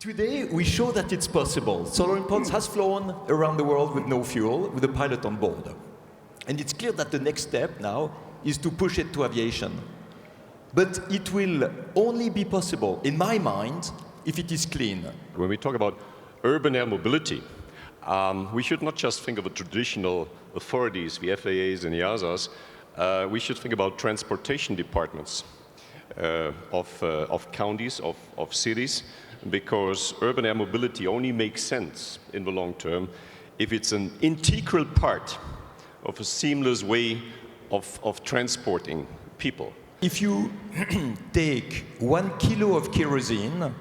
Today, we show that it's possible. Solar Impulse has flown around the world with no fuel, with a pilot on board. And it's clear that the next step now is to push it to aviation. But it will only be possible, in my mind, if it is clean. When we talk about urban air mobility, we should not just think of the traditional authorities, the FAAs and EASAs. We should think about transportation departments of counties, of cities, because urban air mobility only makes sense in the long term if it's an integral part of a seamless way of transporting people. If you take 1 kilo of kerosene,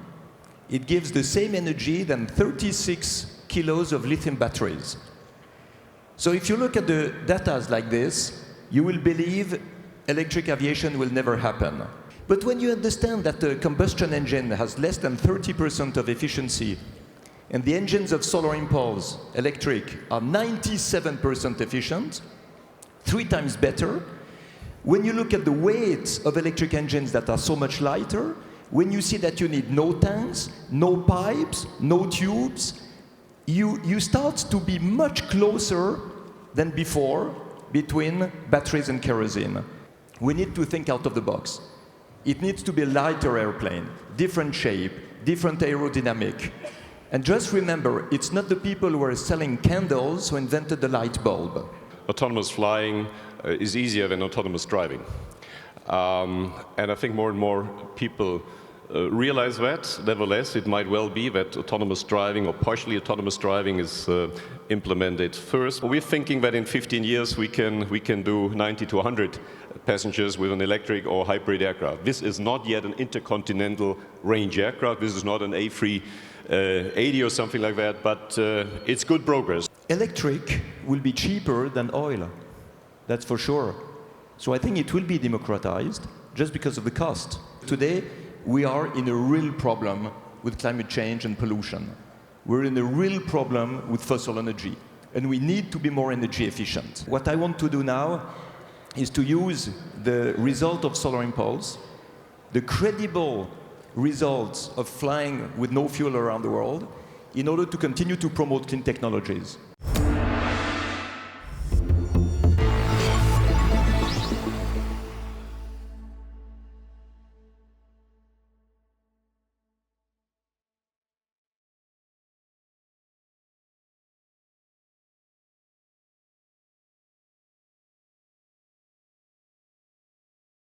it gives the same energy than 36 kilos of lithium batteries. So if you look at the data like this, you will believe electric aviation will never happen. But when you understand that the combustion engine has less than 30% of efficiency, and the engines of Solar Impulse electric are 97% efficient, 3 times better, when you look at the weight of electric engines that are so much lighter, when you see that you need no tanks, no pipes, no tubes, you start to be much closer than before between batteries and kerosene. We need to think out of the box. It needs to be a lighter airplane, different shape, different aerodynamic. And just remember, it's not the people who are selling candles who invented the light bulb. Autonomous flying is easier than autonomous driving. And I think more and more people realize that. Nevertheless, it might well be that autonomous driving or partially autonomous driving is implemented first. We're thinking that in 15 years we can do 90 to 100 passengers with an electric or hybrid aircraft. This is not yet an intercontinental range aircraft. This is not an A380 or something like that, but it's good progress. Electric will be cheaper than oil, that's for sure. So I think it will be democratized just because of the cost. Today, we are in a real problem with climate change and pollution. We're in a real problem with fossil energy, and we need to be more energy efficient. What I want to do now is to use the result of Solar Impulse, the credible results of flying with no fuel around the world, in order to continue to promote clean technologies.